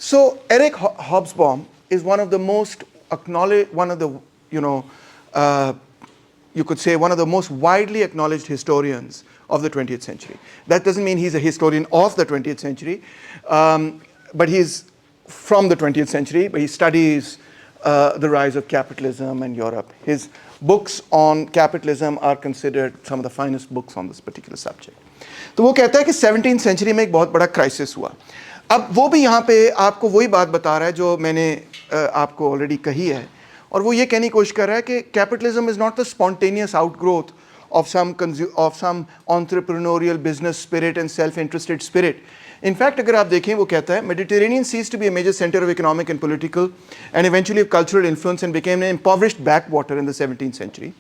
So Eric Hobsbawm is one of the most acknowledged, one of the, you could say one of the most widely acknowledged historians of the 20th century. That doesn't mean he's a historian of the 20th century, but he's from the 20th century, but he studies the rise of capitalism in Europe. His books on capitalism are considered some of the finest books on this particular subject. तो वो कहता है कि 17th century में एक बहुत बड़ा crisis हुआ. अब वो भी यहाँ पे आपको वही बात बता रहा है जो मैंने आपको ऑलरेडी कही है, और वो ये कहने की कोशिश कर रहा है कि capitalism is not the spontaneous outgrowth of some entrepreneurial business spirit and self-interested spirit. In fact, अगर आप देखें वो कहता है Mediterranean ceased to be a major center of economic and political and eventually of cultural influence and became an impoverished backwater in the 17th century.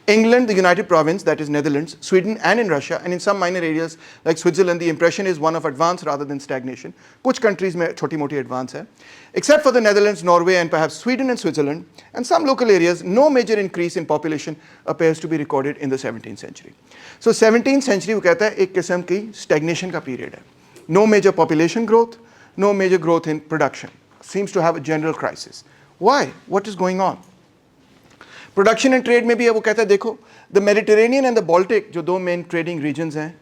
England, the United Province, that is Netherlands, Sweden and in Russia and in some minor areas like Switzerland, the impression is one of advance rather than stagnation. कुछ countries में छोटी मोटी advance है. Except for the Netherlands, Norway and perhaps Sweden and Switzerland and some local areas, no major increase in population appears to be recorded in the 17th century. So 17th century वो कहता है एक किस्म की stagnation का period है. No major population growth, no major growth in production. Seems to have a general crisis. Why? What is going on? Production and trade में भी वो कहता है देखो, the Mediterranean and the Baltic, जो दो main trading regions हैं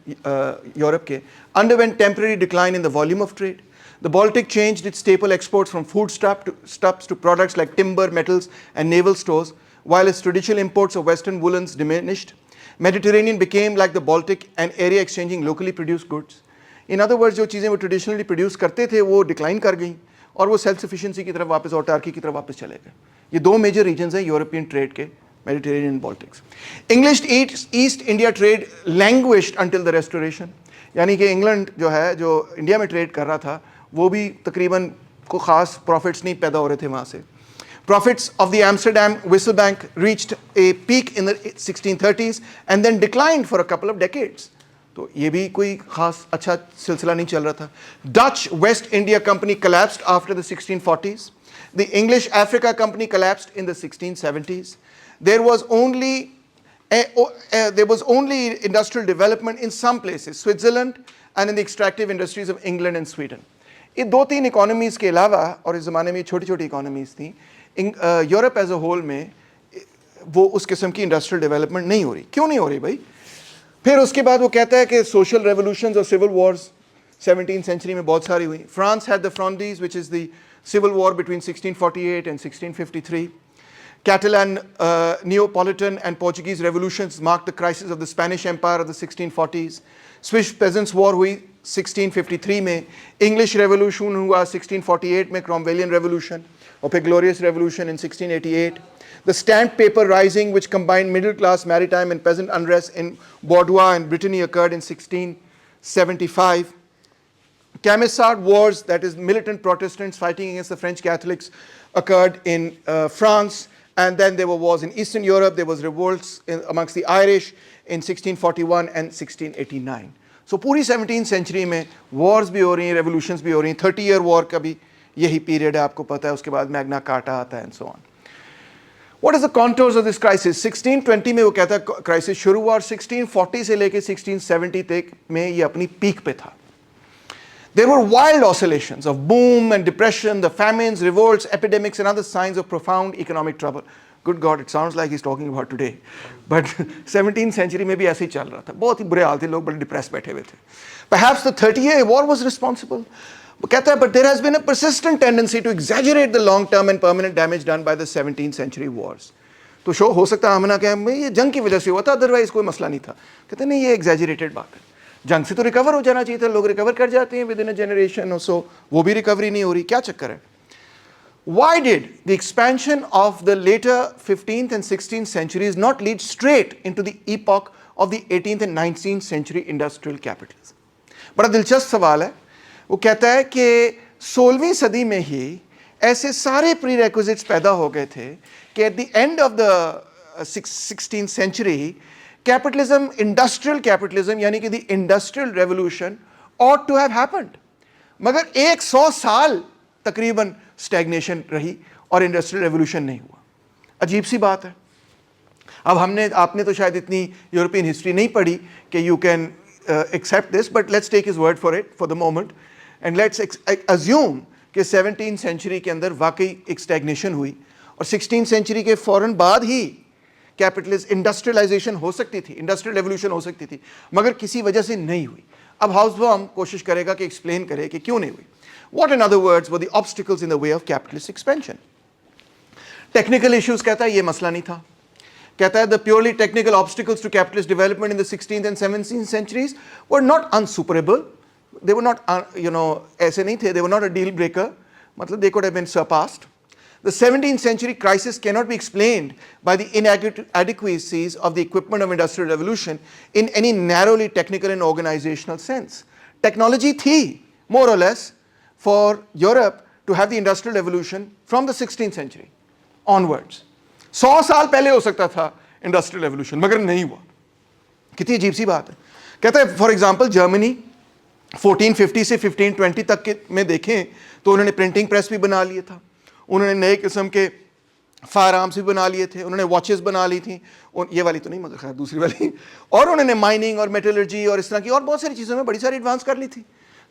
Europe के, underwent temporary decline in the volume of trade. The Baltic changed its staple exports from foodstuffs to products like timber, metals, and naval stores, while its traditional imports of Western woolens diminished. Mediterranean became like the Baltic, an area exchanging locally produced goods. In other words, जो चीज़ें वो traditionally produce करते थे वो decline कर गई और वो self sufficiency की तरफ वापस autarky की तरफ वापस चले गए. ये दो major regions हैं European trade के, Mediterranean and Baltics. English East India trade languished until the Restoration. यानी कि इंग्लैंड जो है जो इंडिया में ट्रेड कर रहा था वो भी तकरीबन को खास प्रॉफिट्स नहीं पैदा हो रहे थे वहाँ से. Profits of the Amsterdam Whistle Bank reached a peak in the 1630s and then declined for a couple of decades. तो ये भी कोई खास अच्छा सिलसिला नहीं चल रहा था. Dutch West India Company collapsed after the 1640s. The English Africa Company collapsed in the 1670s. There was only industrial development in some places, Switzerland and in the extractive industries of England and Sweden. ये दो तीन economies के अलावा और इस ज़माने में छोटी छोटी इकोनॉमीज़ थी, यूरोप एज अ होल में वो उस किस्म की इंडस्ट्रियल डेवलपमेंट नहीं हो रही. क्यों नहीं हो रही भाई? फिर उसके बाद वो कहता है कि सोशल रेवोल्यूशंस और सिविल वॉर्स 17th सेंचुरी में बहुत सारी हुई. France had the Frondes which is the civil war between 1648 and 1653. Catalan Neapolitan and Portuguese revolutions marked the crisis of the Spanish Empire of the 1640s. Swiss Peasants' War हुई 1653 में. English Revolution हुआ 1648 में, Cromwellian Revolution, और फिर Glorious Revolution in 1688. The Stamp Paper Rising, which combined middle class, maritime and peasant unrest in Bordeaux and Brittany, occurred in 1675. Camisard Wars, that is militant Protestants fighting against the French Catholics, occurred in France. And then there were wars in Eastern Europe. There was revolts amongst the Irish in 1641 and 1689. So पूरी 17th century में wars भी हो रही हैं, revolutions भी हो रही हैं. 30-year war का भी यही period है, आपको पता है. उसके बाद Magna Carta आता है and so on. What is the contours of this crisis? 1620 में वो कहता है crisis शुरू हुआ और 1640 से लेके 1670 तक में ये अपनी peak पे था. There were wild oscillations of boom and depression, the famines, revolts, epidemics and other signs of profound economic trouble. Good God, it sounds like he's talking about today. But 17th century में भी ऐसे ही चल रहा था. बहुत ही बुरे हाल थे, लोग बड़े depressed बैठे हुए थे. Perhaps the 30-year war was responsible. वो कहता है, but there has been a persistent tendency to exaggerate the long-term and permanent damage done by the 17th century wars. तो शो हो सकता है हमने कहा ये जंग की वजह से हुआ था, अदरवाइज कोई मसला नहीं था. कहते नहीं, ये exaggerated बात है. जंग से तो रिकवर हो जाना चाहिए था, लोग रिकवर कर जाते हैं विद इन अ जनरेशन और सो, वो भी रिकवरी नहीं हो रही. क्या चक्कर है? Why did the expansion of the later 15th and 16th centuries not lead straight into the epoch of the 18th and 19th century industrial capitalism? बड़ा दिलचस्प सवाल है. वो कहता है कि 16वीं सदी में ही ऐसे सारे प्रीरेक्विजिट्स पैदा हो गए थे कि at the end of the 16th century capitalism, industrial capitalism, यानी कि the industrial revolution ought to have happened. मगर 100 साल तकरीबन stagnation रही और industrial revolution नहीं हुआ. अजीब सी बात है. अब आपने तो शायद इतनी यूरोपियन हिस्ट्री नहीं पढ़ी कि you can accept this, but let's take his word for it for the moment and let's assume کہ 17 سینچری کے اندر واقعی ایک اسٹیگنیشن ہوئی, اور 16 سینچری کے فوراً بعد ہی کیپٹلسٹ انڈسٹریلائزیشن ہو سکتی تھی, انڈسٹریل ریولوشن ہو سکتی تھی, مگر کسی وجہ سے نہیں ہوئی. اب ہاؤسبام کوشش کرے گا کہ ایکسپلین کرے کہ کیوں نہیں ہوئی. What in other words were the obstacles in the way of capitalist expansion. Technical issues کہتا ہے یہ مسئلہ نہیں تھا. کہتا ہے the purely technical obstacles to capitalist development in the 16th and 17th centuries were not unsuperable. They were not, ایسے نہیں تھے, they were not a deal breaker. مطلب they could have been surpassed. The 17th century crisis cannot be explained by the inadequacies of the equipment of industrial revolution in any narrowly technical and organizational sense. Technology تھی more or less for Europe to have the industrial revolution from the 16th century onwards. 100 سال پہلے ہو سکتا تھا industrial revolution, مگر نہیں ہوا. کتنی عجیب سی بات ہے. کہتا ہے فار ایگزامپل جرمنی 1450 سے 1520 تک کے میں دیکھیں تو انہوں نے پرنٹنگ پریس بھی بنا لیے تھا, انہوں نے نئے قسم کے فائر آرمس بھی بنا لیے تھے, انہوں نے واچز بنا لی تھیں, یہ والی تو نہیں مگر خیر دوسری والی, اور انہوں نے مائننگ اور میٹلرجی اور اس طرح کی اور بہت ساری چیزوں میں بڑی ساری ایڈوانس کر لی تھی.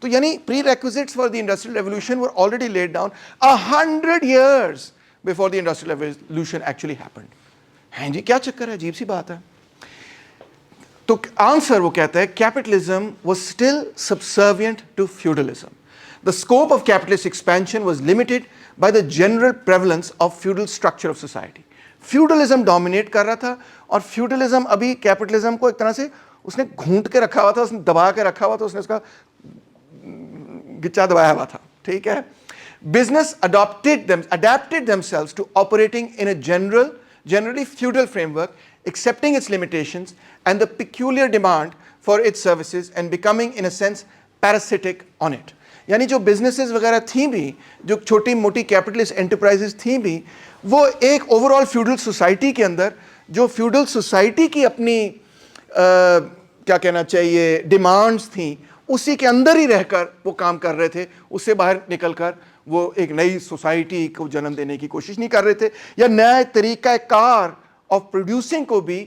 تو یعنی prerequisites for the industrial revolution were already laid down 100 years before the industrial revolution actually happened. ہاں جی کیا چکر ہے, عجیب سی بات ہے. تو آنسر وہ کہتا ہے capitalism was still subservient to feudalism. The scope of capitalist expansion was limited by the general prevalence of feudal structure of society. Feudalism dominate کر رہا تھا, اور feudalism ابھی capitalism کو ایک طرح سے اس نے گھونٹ کے رکھا ہوا تھا, اس نے دبا کے رکھا ہوا تھا, اس نے اس کا گچا دبایا ہوا تھا. ٹھیک ہے. Business adapted themselves to operating in a generally feudal framework, accepting its limitations and the peculiar demand for its services and becoming in a sense parasitic on it. یعنی جو بزنسز وغیرہ تھیں بھی, جو چھوٹی موٹی کیپٹلسٹ انٹرپرائزز تھیں بھی, وہ ایک اوور آل فیوڈل سوسائٹی کے اندر, جو فیوڈل سوسائٹی کی اپنی کیا کہنا چاہیے ڈیمانڈز تھیں, اسی کے اندر ہی رہ کر وہ کام کر رہے تھے. اس سے باہر نکل کر وہ ایک نئی سوسائٹی کو جنم دینے کی کوشش نہیں کر رہے تھے, یا نئے طریقہ کار آف پروڈیوسنگ کو بھی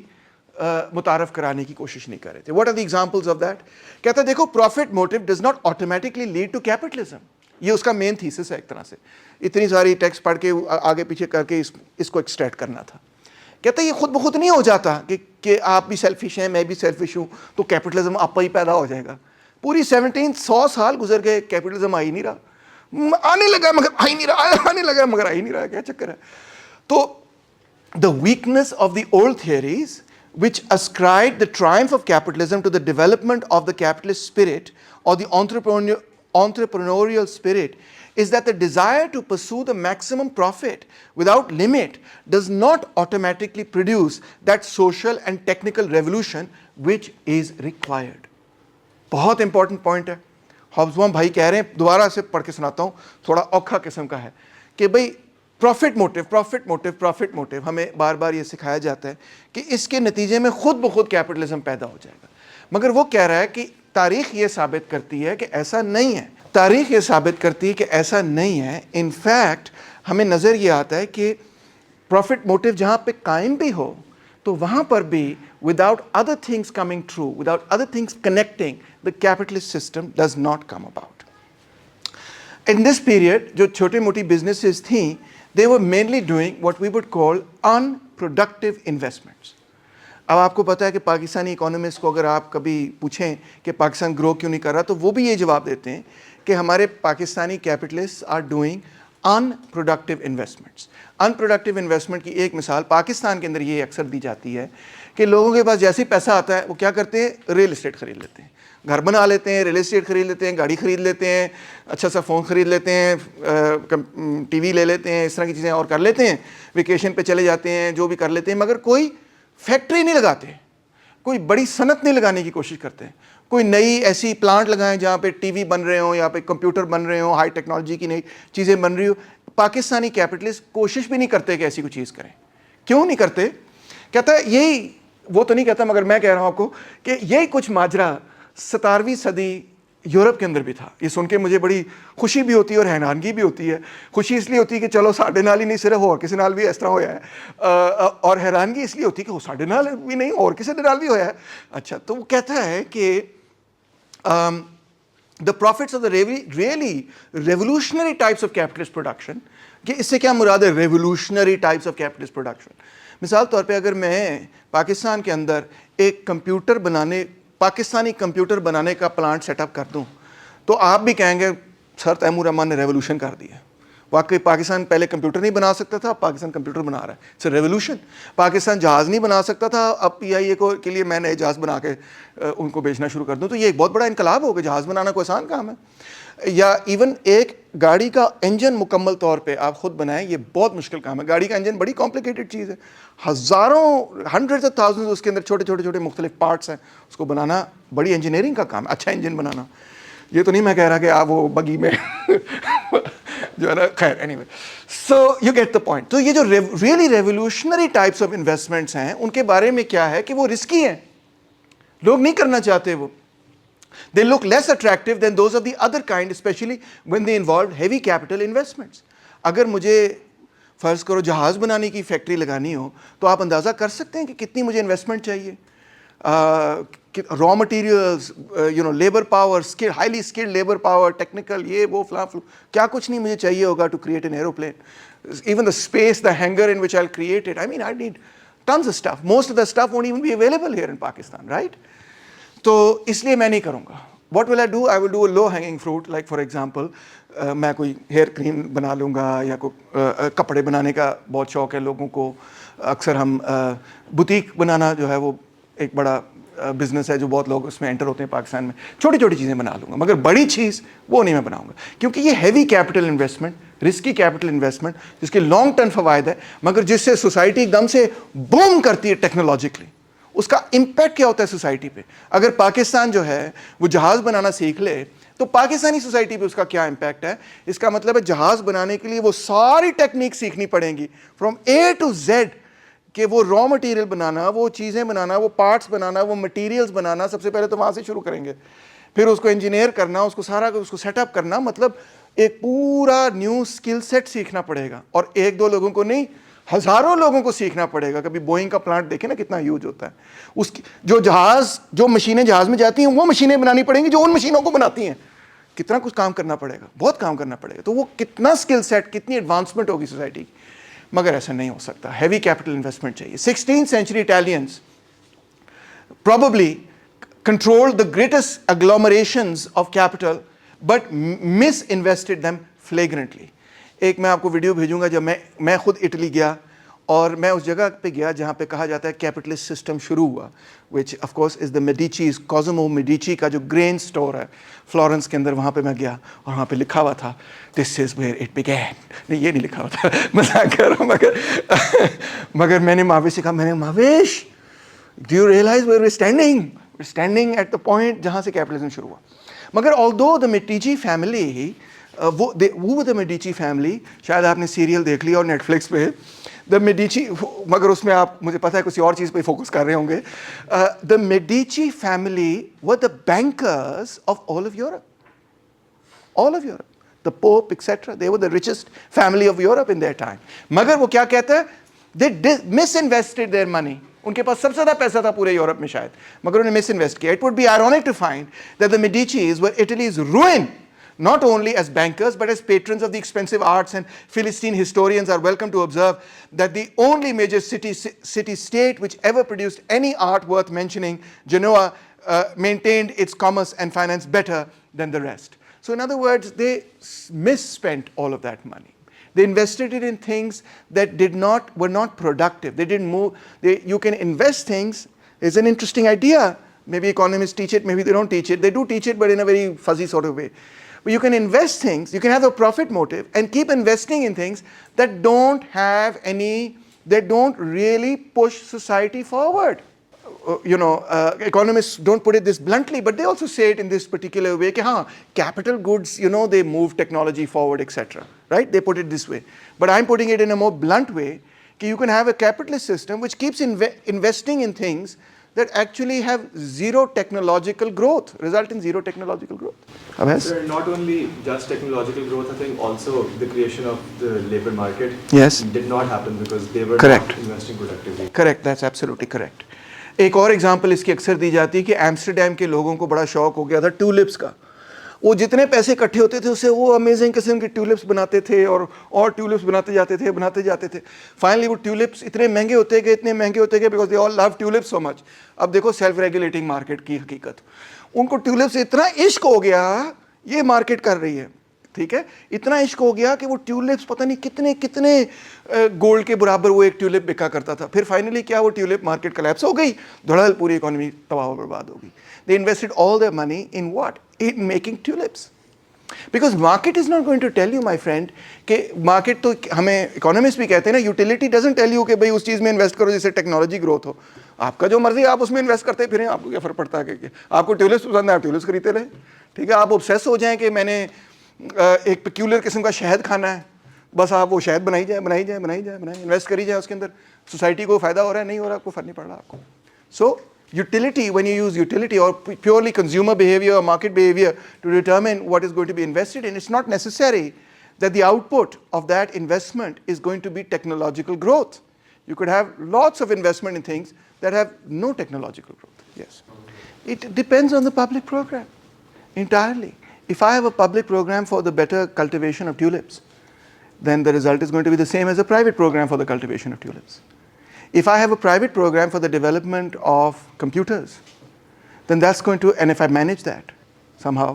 متعارف کرانے کی کوشش نہیں کر رہے تھے. What are the examples of that? کہتا ہے دیکھو profit motive does not automatically lead to capitalism. یہ اس کا مین تھیسس ہے ایک طرح سے, اتنی ساری ٹیکسٹ پڑھ کے آگے پیچھے کر کے اس کو ایکسٹریکٹ کرنا تھا. کہتا ہے یہ خود بخود نہیں ہو جاتا کہ آپ بھی سیلفش ہیں میں بھی سیلفش ہوں تو کیپٹلزم آپ ہی پیدا ہو جائے گا. پوری 100 سال گزر گئے, کیپٹلزم آ ہی نہیں رہا, آنے لگا مگر آ ہی نہیں رہا, آنے لگا مگر آ ہی نہیں رہا, کیا چکر ہے. تو the weakness of the old theories which ascribed the triumph of capitalism to the development of the capitalist spirit or the entrepreneurial spirit is that the desire to pursue the maximum profit without limit does not automatically produce that social and technical revolution which is required. بہت important point ہے. ہابسبام بھائی کہہ رہے ہیں, دوبارہ سے پڑھ کے سناتا ہوں, تھوڑا اوکھا قسم کا ہے, کہ بھئی پروفٹ موٹیو ہمیں بار بار یہ سکھایا جاتا ہے کہ اس کے نتیجے میں خود بخود کیپٹلزم پیدا ہو جائے گا. مگر وہ کہہ رہا ہے کہ تاریخ یہ ثابت کرتی ہے کہ ایسا نہیں ہے. تاریخ یہ ثابت کرتی ہے کہ ایسا نہیں ہے. ان فیکٹ ہمیں نظر یہ آتا ہے کہ پروفٹ موٹیو جہاں پہ قائم بھی ہو تو وہاں پر بھی without other things coming true, without other things connecting, the capitalist system does not come about. In this period, جو چھوٹی موٹی businesses تھیں, they were mainly doing what we would call unproductive investments. اب آپ کو پتا ہے کہ پاکستانی اکانومسٹ کو اگر آپ کبھی پوچھیں کہ پاکستان گرو کیوں نہیں کر رہا, تو وہ بھی یہ جواب دیتے ہیں کہ ہمارے Pakistani capitalist are doing unproductive investments. unproductive investment کی ایک مثال پاکستان کے اندر یہ اکثر دی جاتی ہے کہ لوگوں کے پاس جیسے پیسہ آتا ہے وہ کیا کرتے ہیں, ریل اسٹیٹ خرید لیتے ہیں, گھر بنا لیتے ہیں, ریل اسٹیٹ خرید لیتے ہیں, گاڑی خرید لیتے ہیں, اچھا سا فون خرید لیتے ہیں, ٹی وی لے لیتے ہیں, اس طرح کی چیزیں اور کر لیتے ہیں, ویکیشن پہ چلے جاتے ہیں, جو بھی کر لیتے ہیں, مگر کوئی فیکٹری نہیں لگاتے, کوئی بڑی صنعت نہیں لگانے کی کوشش کرتے ہیں, کوئی نئی ایسی پلانٹ لگائیں جہاں پہ ٹی وی بن رہے ہوں, یہاں پہ کمپیوٹر بن رہے ہوں, ہائی ٹیکنالوجی کی نئی چیزیں بن رہی ہوں. پاکستانی کیپٹلسٹ کوشش بھی نہیں کرتے کہ ایسی کوئی چیز کریں. کیوں نہیں کرتے؟ کہتا ہے یہی, وہ تو نہیں کہتا مگر میں کہہ رہا ہوں آپ کو کہ یہی کچھ ماجرا 17ویں صدی یورپ کے اندر بھی تھا. یہ سن کے مجھے بڑی خوشی بھی ہوتی ہے اور حیرانگی بھی ہوتی ہے. خوشی اس لیے ہوتی ہے کہ چلو ساڈے نال ہی نہیں صرف اور کسی نال بھی اس طرح ہویا ہے, اور حیرانگی اس لیے ہوتی ہے کہ وہ ساڈے نال بھی نہیں اور کسی نال بھی ہویا ہے. اچھا, تو وہ کہتا ہے کہ the profits of the really revolutionary types of capitalist production. कि इससे क्या मुराद है revolutionary types of capitalist production? मिसाल तौर पे अगर मैं पाकिस्तान के अंदर एक पाकिस्तानी कंप्यूटर बनाने का प्लांट सेटअप कर दूं, तो आप भी कहेंगे सर तैमूर रहमान ने रेवोल्यूशन कर दिया. वाकई पाकिस्तान पहले कंप्यूटर नहीं बना सकता था, पाकिस्तान कंप्यूटर बना रहा है. It's a revolution. पाकिस्तान जहाज़ नहीं बना सकता था, अब PIA के लिए मैं नए जहाज़ बना के उनको बेचना शुरू कर दूं, तो ये एक बहुत बड़ा इनकलाब हो गया. जहाज़ बनाना कोई आसान काम है. या इवन एक गाड़ी का इंजन मुकम्मल तौर पे आप खुद बनाएं, ये बहुत मुश्किल काम है. गाड़ी का इंजन बड़ी कॉम्प्लिकेटेड चीज़ है. हज़ारों हंड्रेड्स ऑफ थाउजेंड्स उसके अंदर छोटे छोटे मुख्तलिफ पार्ट्स हैं. उसको बनाना बड़ी इंजीनियरिंग का काम है. अच्छा इंजन बनाना, ये तो नहीं मैं कह रहा कि आप वो बगी में जो है ना, खैर anyway. So you get the point. तो ये जो really revolutionary types of investments हैं, उनके बारे में क्या है कि वो रिस्की हैं, लोग नहीं करना चाहते. वो they look less attractive than those of the other kind, especially when they involve heavy capital investments. अगर मुझे फ़र्ज़ करो जहाज़ बनाने की फैक्ट्री लगानी हो, तो आप अंदाज़ा कर सकते हैं कि कितनी मुझे इन्वेस्टमेंट चाहिए. Raw materials, labour power, highly skilled labour power, technical, ये वो फ्ला क्या कुछ नहीं मुझे चाहिए होगा to create an aeroplane. Even the space, the hangar in which I create it, I need tons of stuff. Most of the stuff won't even be available here in Pakistan, right? तो इसलिए मैं नहीं करूँगा. What will I do? I will do a low hanging fruit, like for example, मैं कोई hair cream बना लूँगा, या कोई कपड़े बनाने का बहुत शौक़ है लोगों को. अक्सर हम बुटीक बनाना जो है वो एक बड़ा बिज़नेस है, जो बहुत लोग उसमें एंटर होते हैं पाकिस्तान में. छोटी छोटी चीज़ें बना लूँगा, मगर बड़ी चीज़ वो नहीं मैं बनाऊँगा, क्योंकि ये heavy capital investment, risky capital investment, जिसके लॉन्ग टर्म फ़वायद है, मगर जिससे सोसाइटी एकदम से बूम करती है टेक्नोलॉजिकली. उसका इम्पैक्ट क्या होता है सोसाइटी पे? अगर पाकिस्तान जो है वो जहाज़ बनाना सीख ले, तो पाकिस्तानी सोसाइटी पे उसका क्या इम्पैक्ट है? इसका मतलब है जहाज़ बनाने के लिए वो सारी टेक्निक सीखनी पड़ेंगी, फ्रॉम A to Z, कि वो रॉ मटेरियल बनाना, वो चीज़ें बनाना, वो पार्ट्स बनाना, वो मटेरियल्स बनाना. सबसे पहले तो वहाँ से शुरू करेंगे, फिर उसको इंजीनियर करना, उसको सेटअप करना. मतलब एक पूरा न्यू स्किल सेट सीखना पड़ेगा, और एक दो लोगों को नहीं, हज़ारों लोगों को सीखना पड़ेगा. कभी बोइंग का प्लांट देखें ना, कितना ह्यूज होता है. उसकी जो मशीनें जहाज़ में जाती हैं, वो मशीनें बनानी पड़ेंगी जो उन मशीनों को बनाती हैं. कितना कुछ काम करना पड़ेगा, बहुत काम करना पड़ेगा. तो वो कितना स्किल सेट, कितनी एडवांसमेंट होगी सोसाइटी की. मगर ऐसा नहीं हो सकता. हैवी कैपिटल इन्वेस्टमेंट चाहिए. 16th century Italians probably controlled the greatest agglomerations of capital but misinvested them flagrantly. एक मैं आपको वीडियो भेजूंगा, जब मैं खुद इटली गया, और मैं उस जगह पे गया जहाँ पे कहा जाता है कैपिटलिस्ट सिस्टम शुरू हुआ, which of course is the Medicis, Cosimo Medici का जो ग्रेन स्टोर है फ्लोरेंस के अंदर. वहाँ पे मैं गया और वहाँ पे लिखा हुआ था this is where it began. नहीं, ये नहीं लिखा हुआ था, मजाक कर रहा हूँ. मगर मैंने महावेश से कहा, मैंने Mahavesh, do you realise where we standing at the point जहाँ से कैपिटलिज्म शुरू हुआ. मगर ऑल्दो द मेडिची फैमिली, वो द मेडिची फैमिली, शायद आपने सीरियल देख लिया और नेटफ्लिक्स पे द मेडिची, मगर उसमें आप, मुझे पता है किसी और चीज़ पे फोकस कर रहे होंगे. The Medici family were the bankers of all of Europe. The pope etcetera, they were the richest family of Europe in their time. मगर वो क्या कहता है, दे मिसइन्वेस्टेड देयर मनी. उनके पास सबसे ज़्यादा पैसा था पूरे यूरोप में शायद, मगर उन्हें मिस इन्वेस्ट किया. It would be ironic to find that the Medicis were Italy's ruin, not only as bankers but as patrons of the expensive arts. And Philistine historians are welcome to observe that the only major city-state which ever produced any art worth mentioning, Genoa, maintained its commerce and finance better than the rest. So in other words, they misspent all of that money. They invested it in things that were not productive. They didn't move. You can invest things. It's an interesting idea. Maybe economists teach it, maybe they don't teach it. They do teach it, but in a very fuzzy sort of way. But you can invest things, you can have a profit motive and keep investing in things that don't really push society forward. Economists don't put it this bluntly, but they also say it in this particular way, that capital goods, they move technology forward, etc. Right? They put it this way. But I'm putting it in a more blunt way, that you can have a capitalist system which keeps investing in things that actually have zero technological growth, result in zero technological growth. Sir, not only just technological growth, I think also the creation of the labor market did not happen because they were not investing productively. Correct, that's absolutely correct. एक और example इसकी अक्सर दी जाती है कि Amsterdam के लोगों को बड़ा शौक हो गया था ट्यूलिप्स का. वो जितने पैसे इकट्ठे होते थे उससे वो अमेजिंग किस्म की ट्यूलिप्स बनाते थे और ट्यूलिप्स बनाते जाते थे। फाइनली वो ट्यूलिप्स इतने महंगे होते गए because they all love tulips so much. अब देखो सेल्फ रेगुलेटिंग मार्केट की हकीकत, उनको ट्यूलिप से इतना इश्क हो गया, ये मार्केट कर रही है, ठीक है, इतना इश्क हो गया कि वो ट्यूलिप्स पता नहीं कितने कितने गोल्ड के बराबर वो एक ट्यूलिप बिका करता था। फिर फाइनली क्या, वो ट्यूलिप मार्केट कोलैप्स हो गई, धड़ल पूरी इकोनॉमी तबाह बर्बाद हो गई। They invested all their money in what, in making tulips. Because market is not going to tell you my friend कि मार्केट तो, हमें इकोनॉमिस्ट भी कहते हैं ना, यूटिलिटी डजंट टेल यू कि भाई उस चीज़ में इन्वेस्ट करो जिससे टेक्नोलॉजी ग्रोथ हो। आपका जो मर्जी आप उसमें इन्वेस्ट करते फिरें, आपको क्या फर्क पड़ता है कि आपको ट्यूलिप्स पसंद है आप ट्यूलिप्स खरीदते रहे, ठीक है। आप ऑब्सेस हो जाएं कि मैंने एक पेक्यूलर किस्म का शहद खाना है, बस आप वो शहद बनाई जाए, इन्वेस्ट करी जाए उसके अंदर, सोसाइटी को फायदा हो रहा है नहीं हो रहा, आपको फर्क नहीं पड़ रहा आपको। सो utility, when you use utility or purely consumer behavior or market behavior to determine what is going to be invested in, it's not necessary that the output of that investment is going to be technological growth. You could have lots of investment in things that have no technological growth. Yes. It depends on the public program entirely. If I have a public program for the better cultivation of tulips, then the result is going to be the same as a private program for the cultivation of tulips. If I have a private program for the development of computers, then that's going to, and if I manage that somehow,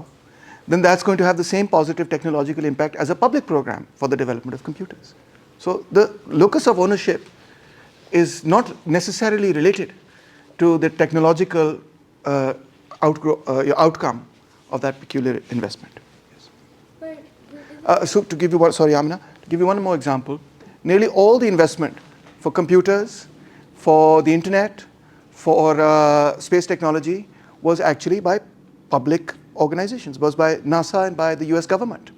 then that's going to have the same positive technological impact as a public program for the development of computers. So the locus of ownership is not necessarily related to the technological outcome of that peculiar investment. Yes. So to give you one, sorry Amina, to give you one more example, nearly all the investment for computers, for the internet, for space technology was actually by public organizations, was by NASA and by the US government.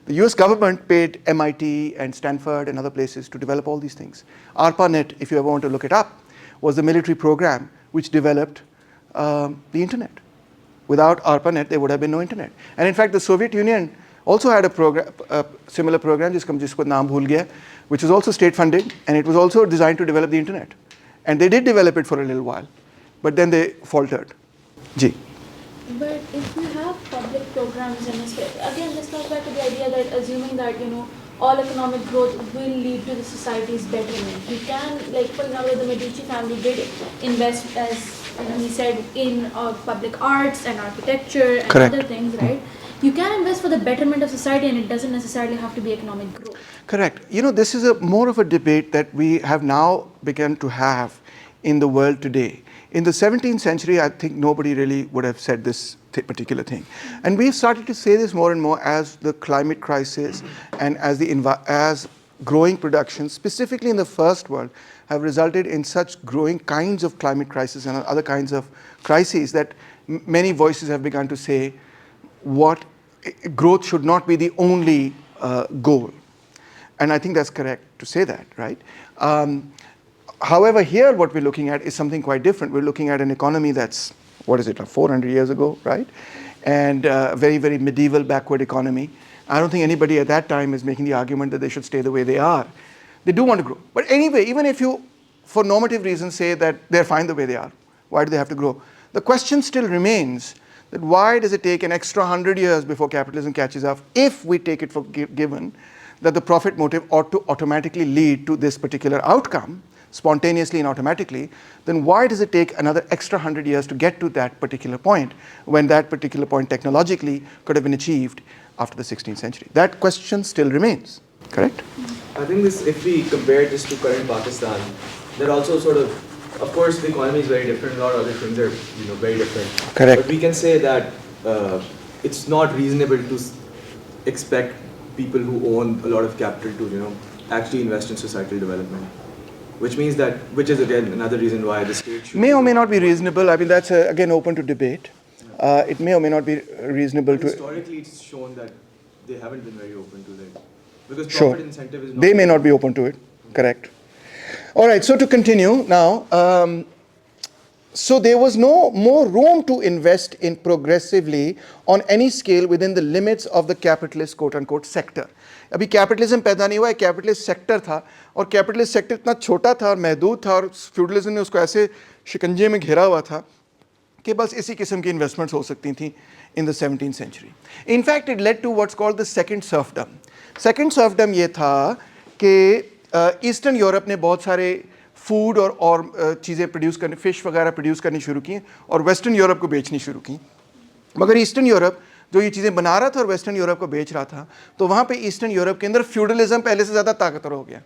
The US government paid MIT and Stanford and other places to develop all these things. ARPANET, if you ever want to look it up, was the military program which developed the internet. Without ARPANET, there would have been no internet. And in fact, the Soviet Union also had a program, similar program, jisko naam bhul gaya, which was also state funded, and it was also designed to develop the internet. And they did develop it for a little while, but then they faltered. Ji. But if you have public programs in a state, again, this comes back to the idea that assuming that, all economic growth will lead to the society's betterment. You can, like, for example, the Medici family did invest, as he said, in public arts and architecture and Correct. other things, right? You can invest for the betterment of society, and it doesn't necessarily have to be economic growth. Correct. This is more of a debate that we have now begun to have in the world today. In the 17th century, I think nobody really would have said this particular thing. And we've started to say this more and more as the climate crisis and as growing production, specifically in the first world, have resulted in such growing kinds of climate crisis and other kinds of crises that many voices have begun to say what growth should not be the only goal. And I think that's correct to say that, right? However, here what we're looking at is something quite different. We're looking at an economy that's, 400 years ago, right? And a very, very medieval, backward economy. I don't think anybody at that time is making the argument that they should stay the way they are. They do want to grow. But anyway, even if you, for normative reasons, say that they're fine the way they are, why do they have to grow? The question still remains that why does it take an extra 100 years before capitalism catches up if we take it for given that the profit motive ought to automatically lead to this particular outcome, spontaneously and automatically, then why does it take another extra 100 years to get to that particular point when that particular point technologically could have been achieved after the 16th century? That question still remains, correct? I think this, if we compare this to current Pakistan, they're also sort of course the economy is very different, a lot of other things are very different. Correct. But we can say that it's not reasonable to expect people who own a lot of capital to actually invest in societal development. Which means that, which is again another reason why the state should... May or may not be reasonable. I mean, that's again open to debate. It may or may not be reasonable to... Historically, it's shown that they haven't been very open to it. Because Sure. profit incentive is not... They may not be open to it. Correct. All right, so to continue now, so there was no more room to invest in progressively on any scale within the limits of the capitalist quote-unquote sector. अभी capitalism पैदा नहीं हुआ है, capitalist sector था और capitalist sector इतना छोटा था और महदूद था और फ्यूडलिज्म ने उसको ऐसे शिकंजे में घेरा हुआ था कि बस इसी किस्म की इन्वेस्टमेंट्स हो सकती थी in the 17th century. In fact it led to what's called the second serfdom. Second serfdom ये था कि ईस्टर्न यूरोप ने बहुत सारे फूड और चीज़ें प्रोड्यूस करनी, फिश वगैरह प्रोड्यूस करनी शुरू की और वेस्टर्न यूरोप को बेचनी शुरू की. मगर ईस्टर्न यूरोप जो ये चीज़ें बना रहा था और वेस्टर्न यूरोप को बेच रहा था, तो वहाँ पे ईस्टर्न यूरोप के अंदर फ्यूडलिज्म पहले से ज़्यादा ताकतवर हो गया.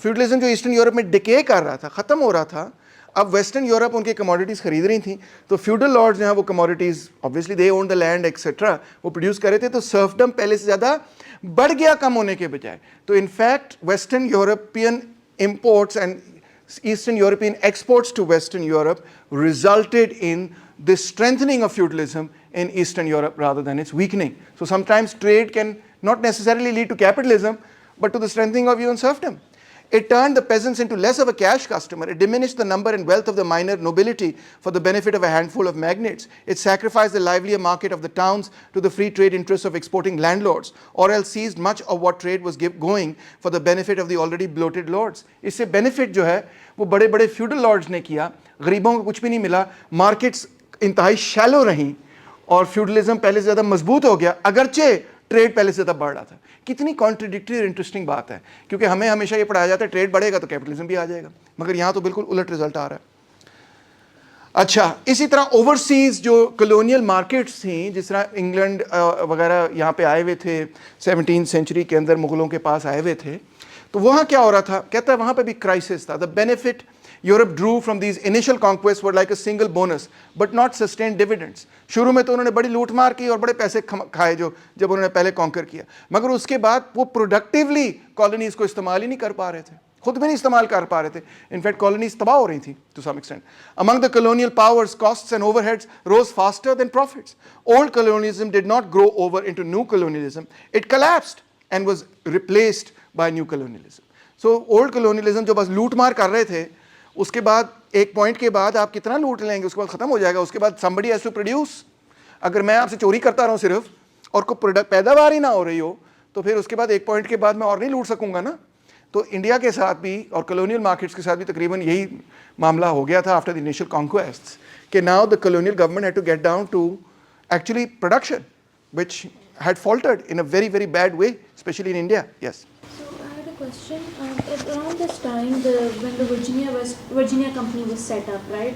फ्यूडलिज्म जो ईस्टर्न यूरोप में डिके कर रहा था, ख़त्म हो रहा था, अब वेस्टर्न यूरोप उनके कमोडिटीज़ खरीद रही थी, तो फ्यूडल लॉर्ड्स जो हैं वो commodities obviously they own the land etcetera वो प्रोड्यूस कर रहे थे, तो सर्फडम पहले से ज़्यादा बढ़ गया कम होने के बजाय. तो in fact western European imports and Eastern European exports to Western Europe resulted in the strengthening of feudalism in Eastern Europe rather than its weakening. So sometimes trade can not necessarily lead to capitalism, but to the strengthening of even serfdom. It turned the peasants into less of a cash customer. It diminished the number and wealth of the minor nobility for the benefit of a handful of magnates. It sacrificed the livelier market of the towns to the free trade interests of exporting landlords, or else seized much of what trade was going for the benefit of the already bloated lords. इससे benefit जो है वो बड़े बड़े feudal lords ने किया, गरीबों को कुछ भी नहीं मिला, markets इंतहाई shallow रहीं और feudalism पहले से ज़्यादा मजबूत हो गया, अगरचे ट्रेड पहले से ज़्यादा बढ़ रहा था. कितनी कॉन्ट्रडिक्टरी और इंटरेस्टिंग बात है, क्योंकि हमें हमेशा ये पढ़ाया जाता है ट्रेड बढ़ेगा तो कैपिटलिज्म भी आ जाएगा, मगर यहाँ तो बिल्कुल उलट रिजल्ट आ रहा है. अच्छा, इसी तरह ओवरसीज जो कॉलोनियल मार्केट्स थी, जिस तरह इंग्लैंड वगैरह यहाँ पे आए हुए थे 17th सेंचुरी के अंदर, मुगलों के पास आए हुए थे, तो वहाँ क्या हो रहा था, कहता है वहाँ पे भी क्राइसिस था. The benefit Europe drew from these initial conquests were like a single bonus, but not sustained dividends. शुरू में तो उन्होंने बड़ी लूट मार की और बड़े पैसे खाए जब उन्होंने पहले कॉन्कर किया, मगर उसके बाद वो प्रोडक्टिवली कॉलोनीज को इस्तेमाल ही नहीं कर पा रहे थे, खुद भी नहीं इस्तेमाल कर पा रहे थे. इनफैक्ट कॉलोनीज तबाह हो रही थी to some extent. Among the colonial powers, costs and overheads rose faster than profits. Old colonialism did not grow over into new colonialism. It collapsed and was replaced by new colonialism. So old colonialism जो बस लूट मार कर रहे थे, उसके बाद एक पॉइंट के बाद आप कितना लूट लेंगे, उसके बाद ख़त्म हो जाएगा. उसके बाद somebody has to produce. अगर मैं आपसे चोरी करता रहूँ सिर्फ और कोई प्रोडक्ट पैदावार ही ना हो रही हो, तो फिर उसके बाद एक पॉइंट के बाद मैं और नहीं लूट सकूंगा ना. तो इंडिया के साथ भी और कॉलोनियल मार्केट्स के साथ भी तकरीबन यही मामला हो गया था आफ्टर द इनिशियल कॉन्क्वेस्ट्स, कि now the colonial government had to get down to actually production which had faltered in a very very bad way, specially in India. Yes. Question. Around this time, when the Virginia company was set up, right?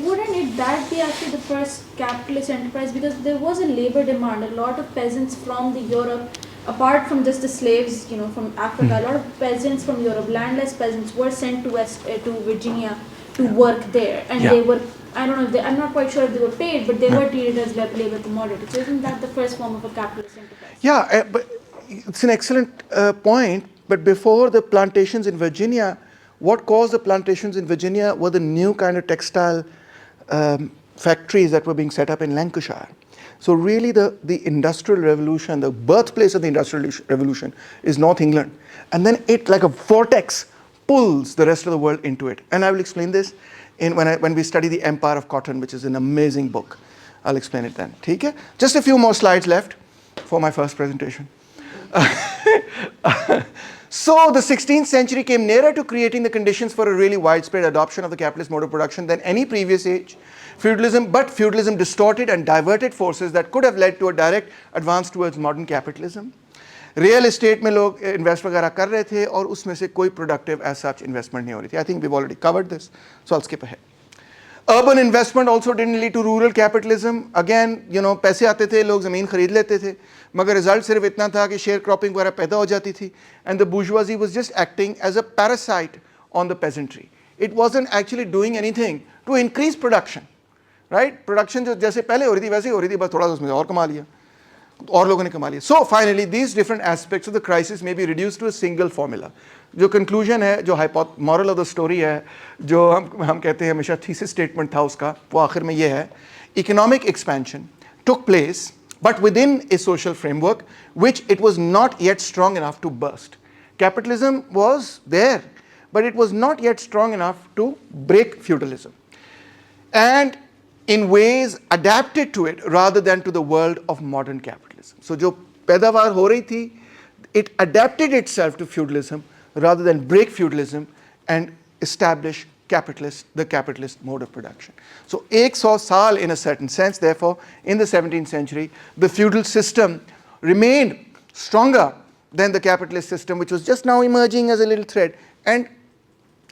Wouldn't that be actually the first capitalist enterprise? Because there was a labor demand. A lot of peasants from the Europe, apart from just the slaves, from Africa, a lot of peasants from Europe, landless peasants, were sent to Virginia to work there, and they were. I don't know. I'm not quite sure if they were paid, but they were treated as labor commodities. So isn't that the first form of a capitalist enterprise? Yeah, but it's an excellent point. But before the plantations in Virginia, what caused the plantations in Virginia were the new kind of textile factories that were being set up in Lancashire. So really the Industrial Revolution, the birthplace of the Industrial Revolution is North England. And then it, like a vortex, pulls the rest of the world into it. And I will explain this when we study The Empire of Cotton, which is an amazing book. I'll explain it then. Okay? Just a few more slides left for my first presentation. So the 16th century came nearer to creating the conditions for a really widespread adoption of the capitalist mode of production than any previous age. Feudalism distorted and diverted forces that could have led to a direct advance towards modern capitalism. Real estate में लोग invest वगैरह कर रहे थे और उसमें से कोई productive as such investment नहीं हो रही थी. I think we've already covered this, so I'll skip ahead. Urban investment also didn't lead to rural capitalism. Again, पैसे आते थे, लोग ज़मीन खरीद लेते थे, मगर रिजल्ट सिर्फ इतना था कि शेयर क्रॉपिंग वगैरह पैदा हो जाती थी, and the bourgeoisie was just acting as a parasite on the peasantry. It wasn't actually doing anything to increase production, right? Production जो जैसे पहले हो रही थी वैसे ही हो रही थी, बस थोड़ा सा उसमें और कमा लिया, और लोगों ने कमा लिया. So finally, these different aspects of the crisis may be reduced to a single formula. जो conclusion है, जो moral of the story है, जो हम कहते हैं हमेशा thesis statement था उसका, वो आखिर में ये है: economic expansion took place, but within a social framework which it was not yet strong enough to burst. Capitalism was there, but it was not yet strong enough to break feudalism, and in ways adapted to it rather than to the world of modern capitalism. So जो पैदावार हो रही थी, it adapted itself to feudalism rather than break feudalism and establish the capitalist mode of production. So 100 saal in a certain sense, therefore, in the 17th century, the feudal system remained stronger than the capitalist system, which was just now emerging as a little thread, and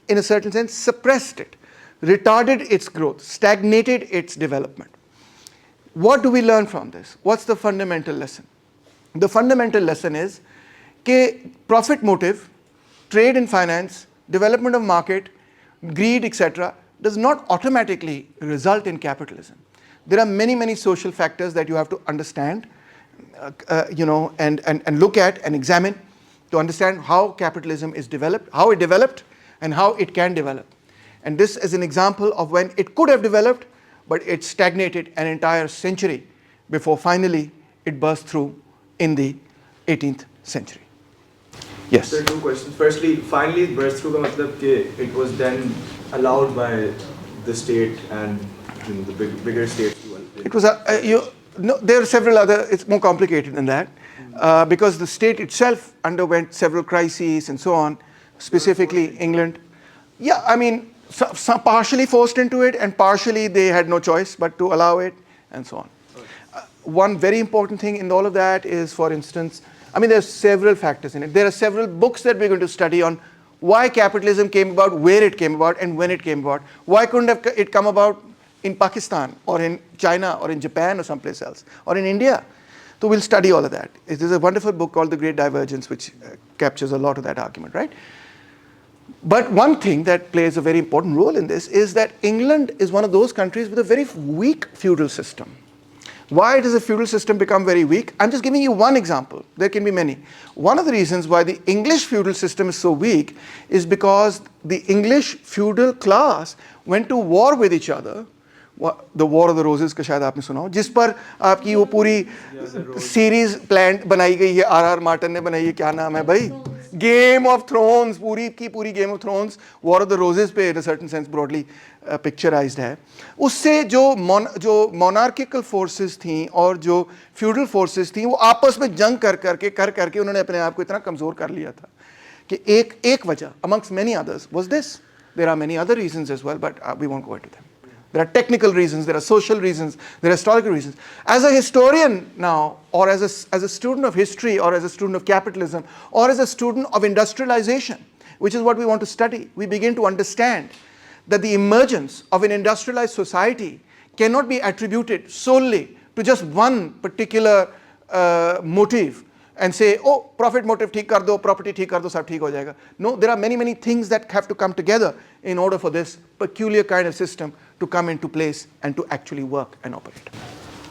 in a certain sense suppressed it, retarded its growth, stagnated its development. What do we learn from this? What's the fundamental lesson? The fundamental lesson is that profit motive, trade and finance, development of market, greed, etc., does not automatically result in capitalism. There are many, many social factors that you have to understand, and look at and examine to understand how capitalism is developed, how it developed, and how it can develop. And this is an example of when it could have developed, but it stagnated an entire century before finally it burst through in the 18th century. Yes? There are two questions. Firstly, finally it burst through ka matlab ke it was then allowed by the state and the bigger states to. It was there are several other, it's more complicated than that, because the state itself underwent several crises and so on, specifically England. Yeah, I mean, some partially forced into it and partially they had no choice but to allow it and so on. One very important thing in all of that is, for instance, I mean, there are several factors in it. There are several books that we're going to study on why capitalism came about, where it came about, and when it came about. Why couldn't it come about in Pakistan or in China or in Japan or someplace else or in India? So we'll study all of that. It is a wonderful book called The Great Divergence, which captures a lot of that argument, right? But one thing that plays a very important role in this is that England is one of those countries with a very weak feudal system. Why does a feudal system become very weak? I'm just giving you one example. There can be many. One of the reasons why the English feudal system is so weak is because the English feudal class went to war with each other. The War of the Roses का शायद आपने सुना हो, जिस पर आपकी वो पूरी सीरीज प्लान बनाई गई है, R.R. मार्टिन ने बनाई है, क्या नाम है भाई, Game of Thrones, पूरी की पूरी Game of Thrones War of the Roses पे in a certain sense broadly picturized है. उससे जो monarchical forces थी और जो feudal forces थी वो आपस में जंग कर करके उन्होंने अपने आप को इतना कमज़ोर कर लिया था कि एक वजह amongst many others was this. There are many other reasons as well, but we won't go into them. There are technical reasons, there are social reasons, there are historical reasons. As a historian now, or as a student of history, or as a student of capitalism, or as a student of industrialization, which is what we want to study, we begin to understand that the emergence of an industrialized society cannot be attributed solely to just one particular motive and say, oh, profit motive ठीक कर दो, property ठीक कर दो, सब ठीक हो जाएगा. No, there are many, many things that have to come together in order for this peculiar kind of system to come into place and to actually work and operate.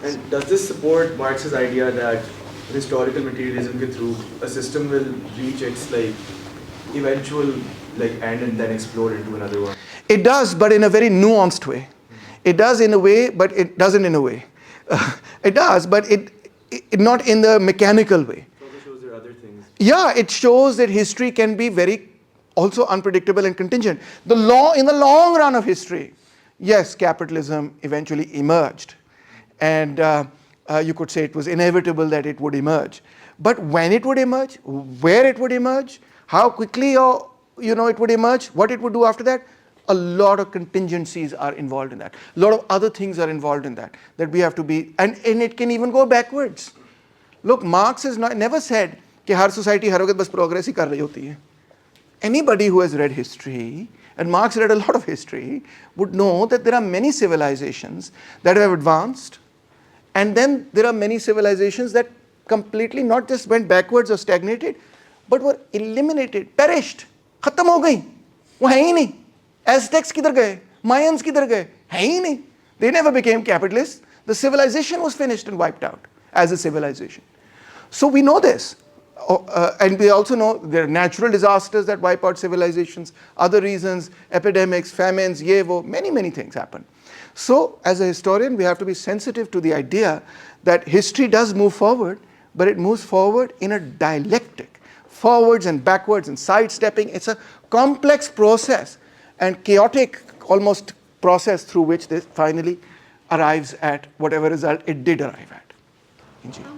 And does this support Marx's idea that historical materialism ke through a system will reach its eventual end and then explode into another one? It does, but in a very nuanced way. It does in a way, but it doesn't in a way. It does, but it not in the mechanical way. Yeah, it shows that history can be very also unpredictable and contingent. In the long run of history, yes, capitalism eventually emerged. And you could say it was inevitable that it would emerge. But when it would emerge, where it would emerge, how quickly it would emerge, what it would do after that, a lot of contingencies are involved in that. A lot of other things are involved in that we have to be, and it can even go backwards. Look, Marx has never said कि हर society हर वक्त बस progress ही कर रही होती है. Anybody who has read history, and Marx read a lot of history, would know that there are many civilizations that have advanced, and then there are many civilizations that completely not just went backwards or stagnated, but were eliminated, perished, खत्म हो गई, वो है ही नहीं. Aztecs किधर गए? Mayans किधर गए? है ही नहीं. They never became capitalists. The civilization was finished and wiped out as a civilization. So we know this. And we also know there are natural disasters that wipe out civilizations, other reasons, epidemics, famines, many, many things happen. So as a historian, we have to be sensitive to the idea that history does move forward, but it moves forward in a dialectic, forwards and backwards and sidestepping. It's a complex process and chaotic almost process through which this finally arrives at whatever result it did arrive at.